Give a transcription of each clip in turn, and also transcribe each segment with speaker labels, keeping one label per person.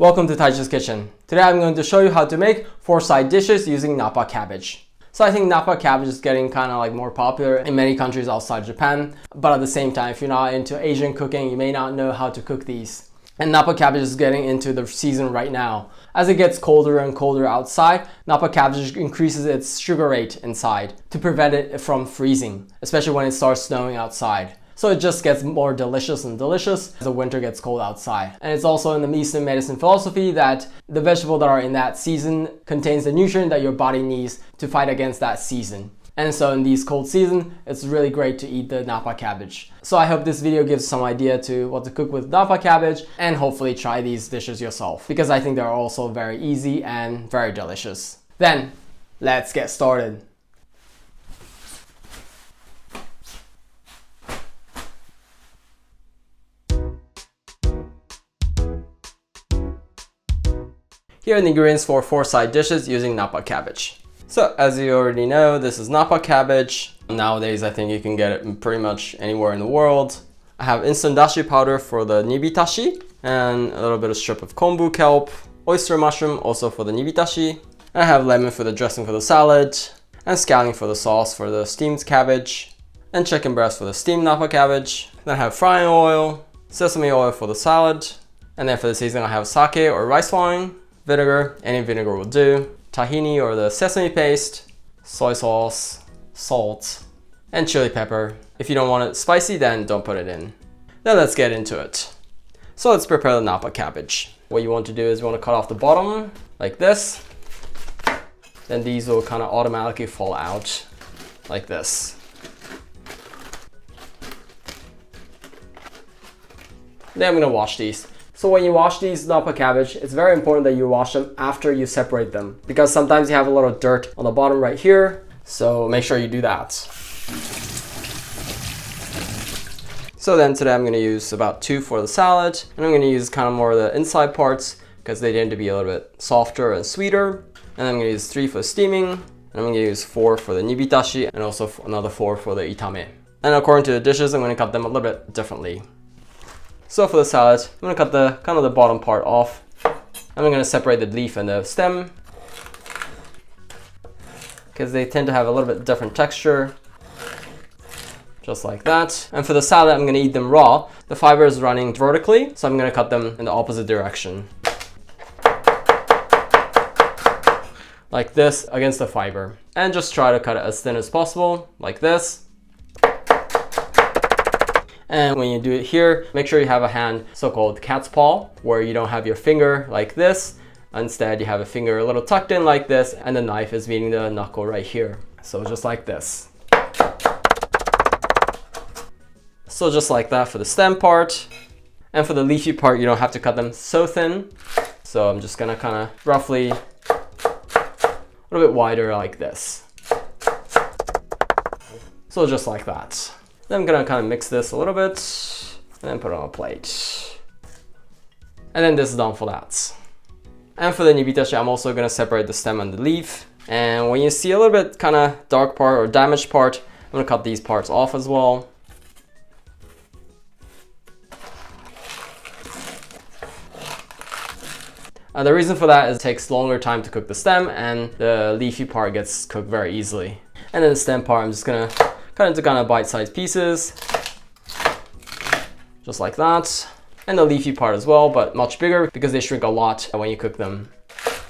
Speaker 1: Welcome to Taiji's Kitchen. Today I'm going to show you how to make 4 side dishes using Napa Cabbage. So I think Napa Cabbage is getting kind of like more popular in many countries outside Japan, but at the same time, if you're not into Asian cooking, you may not know how to cook these. And Napa Cabbage is getting into the season right now. As it gets colder and colder outside, Napa Cabbage increases its sugar rate inside to prevent it from freezing, especially when it starts snowing outside. So it just gets more delicious and delicious as the winter gets cold outside. And it's also in the Eastern medicine philosophy that the vegetables that are in that season contains the nutrient that your body needs to fight against that season. And so in these cold seasons, it's really great to eat the Napa Cabbage. So I hope this video gives some idea to what to cook with Napa Cabbage, and hopefully try these dishes yourself, because I think they're also very easy and very delicious. Then, let's get started. Here are the ingredients for 4 side dishes using Napa Cabbage. So as you already know, this is Napa Cabbage. Nowadays I think you can get it pretty much anywhere in the world. I have instant dashi powder for the Nibitashi, and a little bit of strip of kombu kelp, oyster mushroom also for the Nibitashi. I have lemon for the dressing for the salad, and scallion for the sauce for the steamed cabbage, and chicken breast for the steamed Napa Cabbage. Then I have frying oil, sesame oil for the salad, and then for the seasoning I have sake or rice wine, vinegar, any vinegar will do, tahini or the sesame paste, soy sauce, salt, and chili pepper. If you don't want it spicy, then don't put it in. Then let's get into it. So let's prepare the Napa Cabbage. What you want to do is you want to cut off the bottom like this. Then these will kind of automatically fall out like this. Then I'm going to wash these. So when you wash these Napa Cabbage, it's very important that you wash them after you separate them, because sometimes you have a little dirt on the bottom right here, so make sure you do that. So then today I'm going to use about 2 for the salad, and I'm going to use kind of more of the inside parts because they tend to be a little bit softer and sweeter. And I'm going to use 3 for steaming, and I'm going to use 4 for the Nibitashi, and also another 4 for the itame. And according to the dishes, I'm going to cut them a little bit differently. So for the salad, I'm going to cut the kind of the bottom part off. I'm going to separate the leaf and the stem because they tend to have a little bit different texture, just like that. And for the salad, I'm going to eat them raw. The fiber is running vertically, so I'm going to cut them in the opposite direction, like this, against the fiber. And just try to cut it as thin as possible, like this. And when you do it here, make sure you have a hand, so-called cat's paw, where you don't have your finger like this. Instead, you have a finger a little tucked in like this, and the knife is meeting the knuckle right here. So just like this. So just like that for the stem part. And for the leafy part, you don't have to cut them so thin. So I'm just gonna kind of roughly, a little bit wider like this. So just like that. Then I'm gonna kind of mix this a little bit and then put it on a plate. And then this is done for that. And for the Nibitashi, I'm also gonna separate the stem and the leaf. And when you see a little bit kind of dark part or damaged part, I'm gonna cut these parts off as well. And the reason for that is it takes longer time to cook the stem, and the leafy part gets cooked very easily. And then the stem part, I'm just gonna cut into kind of bite-sized pieces, just like that. And the leafy part as well, but much bigger because they shrink a lot when you cook them.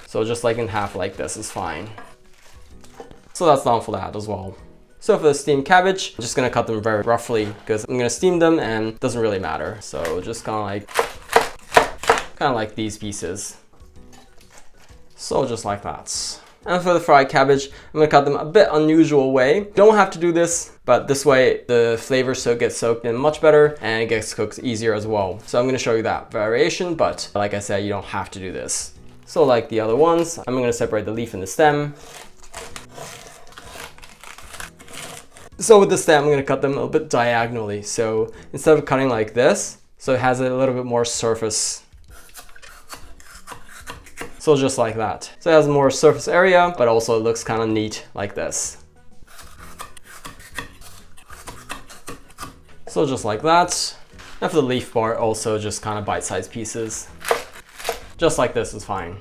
Speaker 1: So just like in half like this is fine. So that's done for that as well. So for the steamed cabbage, I'm just gonna cut them very roughly because I'm gonna steam them and it doesn't really matter. So just kind of like these pieces. So just like that. And for the fried cabbage, I'm going to cut them a bit unusual way. You don't have to do this, but this way the flavor gets soaked in much better and it gets cooked easier as well. So I'm going to show you that variation, but like I said, you don't have to do this. So like the other ones, I'm going to separate the leaf and the stem. So with the stem, I'm going to cut them a little bit diagonally. So instead of cutting like this, so it has a little bit more surface. So just like that. So it has more surface area, but also it looks kind of neat like this. So just like that. And for the leaf part, also just kind of bite-sized pieces. Just like this is fine.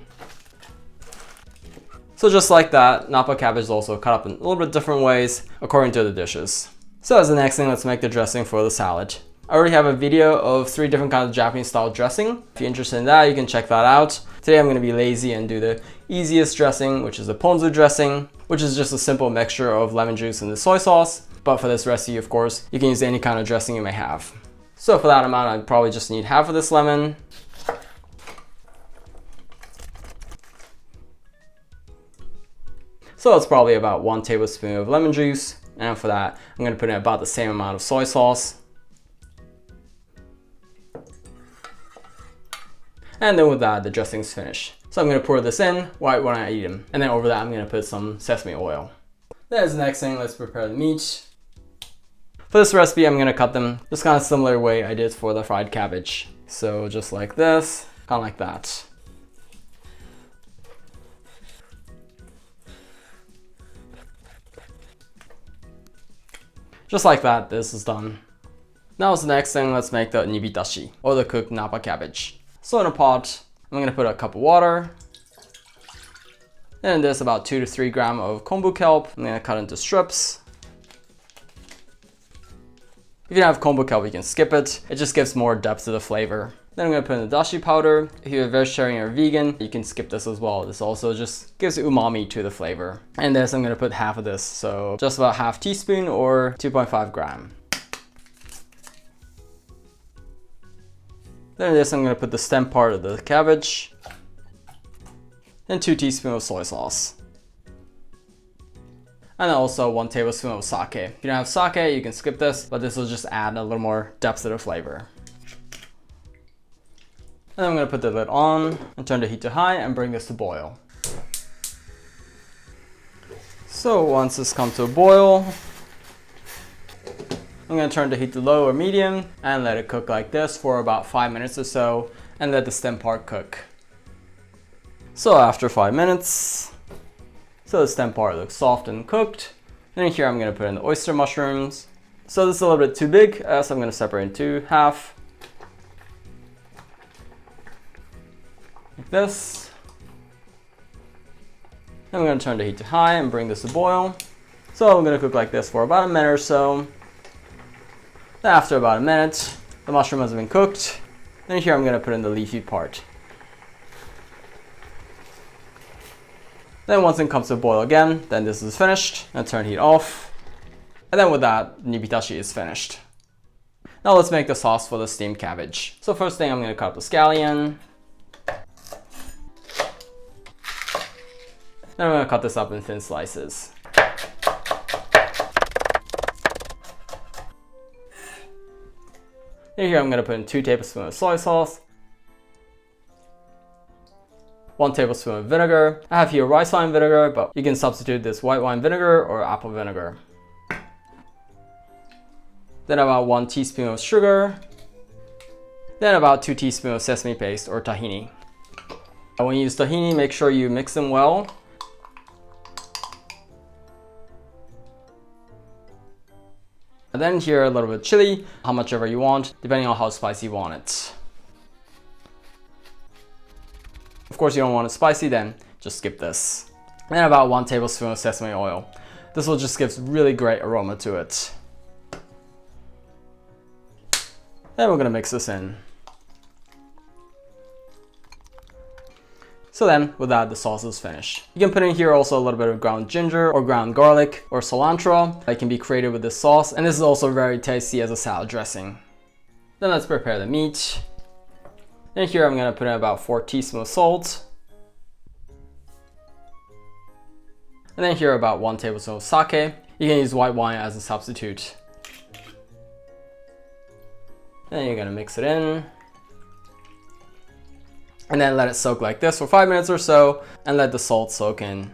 Speaker 1: So just like that, Nappa cabbage is also cut up in a little bit different ways according to the dishes. So as the next thing, let's make the dressing for the salad. I already have a video of 3 different kinds of Japanese style dressing. If you're interested in that, you can check that out. Today I'm going to be lazy and do the easiest dressing, which is the ponzu dressing, which is just a simple mixture of lemon juice and the soy sauce. But for this recipe, of course, you can use any kind of dressing you may have. So for that amount, I'd probably just need half of this lemon. So it's probably about 1 tablespoon of lemon juice. And for that, I'm going to put in about the same amount of soy sauce. And then with that, the dressing's finished. So I'm going to pour this in right when I eat them. And then over that, I'm going to put some sesame oil. There's the next thing, let's prepare the meat. For this recipe, I'm going to cut them just kind of similar way I did for the fried cabbage. So just like this, kind of like that. Just like that, this is done. Now the next thing, let's make the Nibitashi, or the cooked Napa cabbage. So in a pot, I'm going to put a cup of water. Then there's about 2 to 3 grams of kombu kelp. I'm going to cut into strips. If you don't have kombu kelp, you can skip it. It just gives more depth to the flavor. Then I'm going to put in the dashi powder. If you're vegetarian or vegan, you can skip this as well. This also just gives umami to the flavor. And this, I'm going to put half of this. So just about half teaspoon or 2.5 grams. Then in this, I'm going to put the stem part of the cabbage. And 2 teaspoons of soy sauce. And then also 1 tablespoon of sake. If you don't have sake, you can skip this, but this will just add a little more depth to the flavor. And I'm going to put the lid on and turn the heat to high and bring this to boil. So once this comes to a boil, I'm going to turn the heat to low or medium and let it cook like this for about 5 minutes or so and let the stem part cook. So after 5 minutes, so the stem part looks soft and cooked. And here I'm going to put in the oyster mushrooms. So this is a little bit too big, so I'm going to separate into half. Like this. And I'm going to turn the heat to high and bring this to boil. So I'm going to cook like this for about a minute or so. Then after about a minute, the mushroom has been cooked. And here I'm going to put in the leafy part. Then once it comes to a boil again, then this is finished. And turn heat off. And then with that, Nibitashi is finished. Now let's make the sauce for the steamed cabbage. So first thing, I'm going to cut up the scallion. Then I'm going to cut this up in thin slices. And here I'm going to put in 2 tablespoons of soy sauce, 1 tablespoon of vinegar. I have here rice wine vinegar, but you can substitute this white wine vinegar or apple vinegar. Then about 1 teaspoon of sugar. Then about 2 teaspoons of sesame paste or tahini. When you use tahini, make sure you mix them well. And then here a little bit of chili, how much ever you want, depending on how spicy you want it. Of course, you don't want it spicy, then just skip this. And then about 1 tablespoon of sesame oil. This will just give really great aroma to it. Then we're gonna mix this in. So then, with that, the sauce is finished. You can put in here also a little bit of ground ginger or ground garlic or cilantro. It can be created with this sauce, and this is also very tasty as a salad dressing. Then let's prepare the meat. And here I'm gonna put in about 4 teaspoons of salt. And then here about 1 tablespoon of sake. You can use white wine as a substitute. Then you're gonna mix it in. And then let it soak like this for 5 minutes or so and let the salt soak in.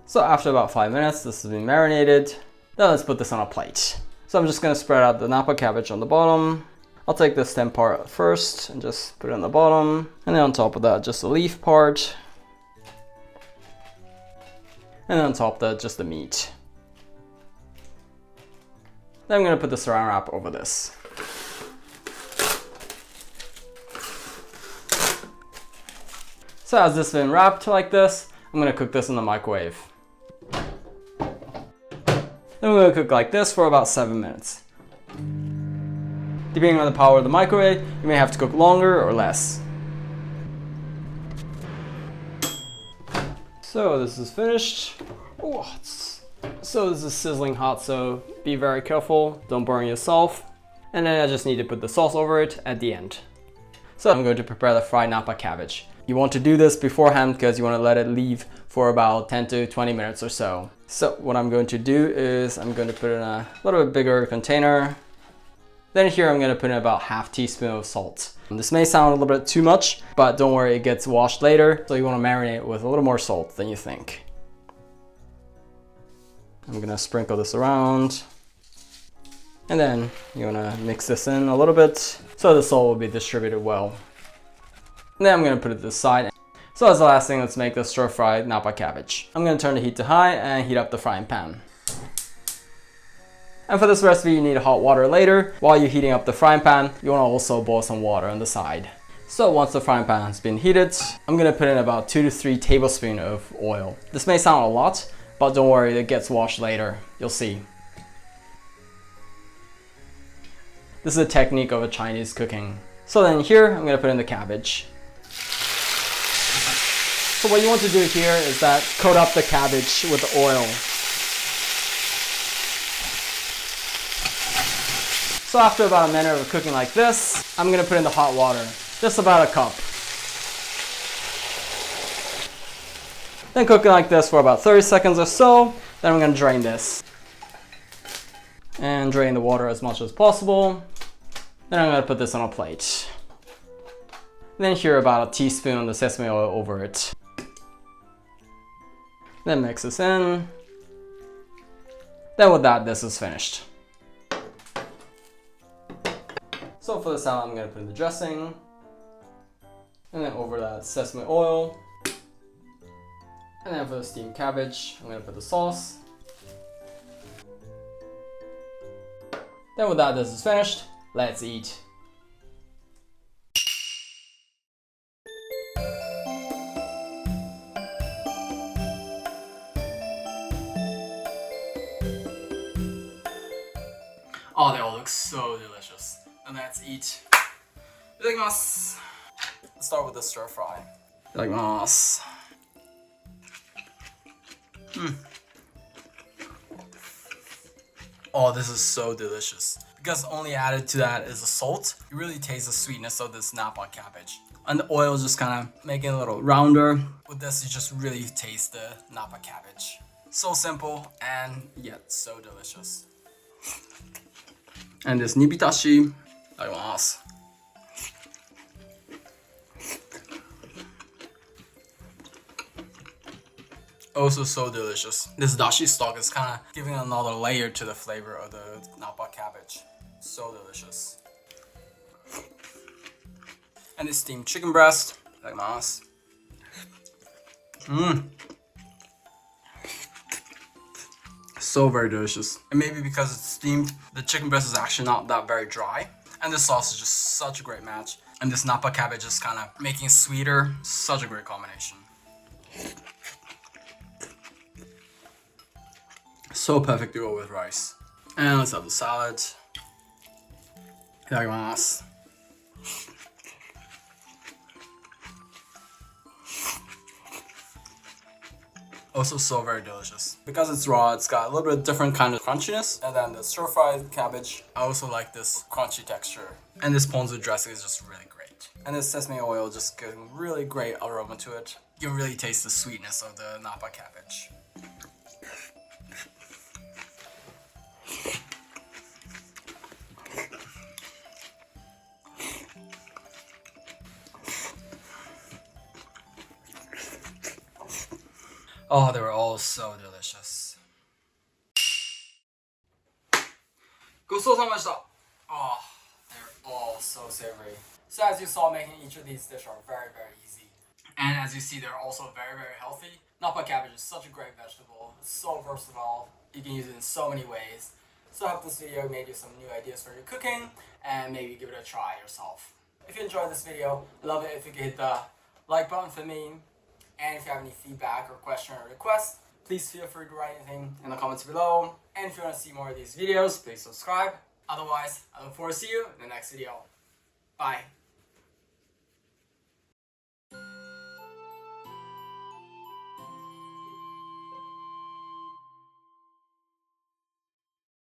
Speaker 1: So after about 5 minutes, this has been marinated. Now let's put this on a plate. So I'm just gonna spread out the Napa cabbage on the bottom. I'll take the stem part first and just put it on the bottom. And then on top of that, just the leaf part. And then on top of that, just the meat. Then I'm gonna put the saran wrap over this. So as this has been wrapped like this, I'm gonna cook this in the microwave. Then we're gonna cook like this for about 7 minutes. Depending on the power of the microwave, you may have to cook longer or less. So this is finished. Oh, so this is sizzling hot, so be very careful, don't burn yourself. And then I just need to put the sauce over it at the end. So I'm going to prepare the fried Napa cabbage. You want to do this beforehand because you want to let it leave for about 10 to 20 minutes or so. So what I'm going to do is I'm going to put it in a little bit bigger container. Then here I'm going to put in about ½ teaspoon of salt. This may sound a little bit too much, but don't worry, it gets washed later. So you want to marinate it with a little more salt than you think. I'm going to sprinkle this around. And then you want to mix this in a little bit so the salt will be distributed well. And then I'm going to put it to the side. So as the last thing, let's make the stir-fried Napa cabbage. I'm going to turn the heat to high and heat up the frying pan. And for this recipe, you need hot water later. While you're heating up the frying pan, you want to also boil some water on the side. So once the frying pan has been heated, I'm going to put in about 2 to 3 tablespoons of oil. This may sound a lot, but don't worry, it gets washed later. You'll see. This is a technique of a Chinese cooking. So then here, I'm going to put in the cabbage. So what you want to do here is that coat up the cabbage with the oil. So after about a minute of cooking like this, I'm going to put in the hot water, just about a cup. Then cook it like this for about 30 seconds or so. Then I'm going to drain this. And drain the water as much as possible. Then I'm going to put this on a plate. Then here about a teaspoon of the sesame oil over it. Then mix this in. Then with that, this is finished. So for the salad, I'm going to put in the dressing. And then over that sesame oil. And then for the steamed cabbage, I'm going to put the sauce. Then with that, this is finished. Let's eat. Oh, they all look so delicious. And let's eat. Itadakimasu. Let's start with the stir fry. Itadakimasu. Oh, this is so delicious. Because only added to that is the salt. You really taste the sweetness of this Napa cabbage. And the oil is just kind of making it a little rounder. With this, you just really taste the Napa cabbage. So simple and yet so delicious. And this Nibitashi. Itadakimasu. Also so delicious. This dashi stock is kind of giving another layer to the flavor of the Napa cabbage. So delicious. And this steamed chicken breast. Itadakimasu. So very delicious. And maybe because it's steamed, the chicken breast is actually not that very dry. And this sauce is just such a great match. And this Napa cabbage is kind of making it sweeter. Such a great combination. So perfect to go with rice. And let's have the salad. Itadakimasu. Also so very delicious. Because it's raw, it's got a little bit different kind of crunchiness. And then the stir-fried cabbage, I also like this crunchy texture. And this ponzu dressing is just really great. And this sesame oil just giving really great aroma to it. You can really taste the sweetness of the Napa cabbage. Oh, they were all so delicious. ごちそうさまでした. Oh, they're all so savory. So as you saw, making each of these dishes are very, very easy. And as you see, they're also very, very healthy. Napa cabbage is such a great vegetable. It's so versatile. You can use it in so many ways. So I hope this video made you some new ideas for your cooking and maybe give it a try yourself. If you enjoyed this video, I'd love it if you could hit the like button for me. And if you have any feedback or question or request, please feel free to write anything in the comments below. And if you want to see more of these videos, please subscribe. Otherwise, I look forward to see you in the next video. Bye.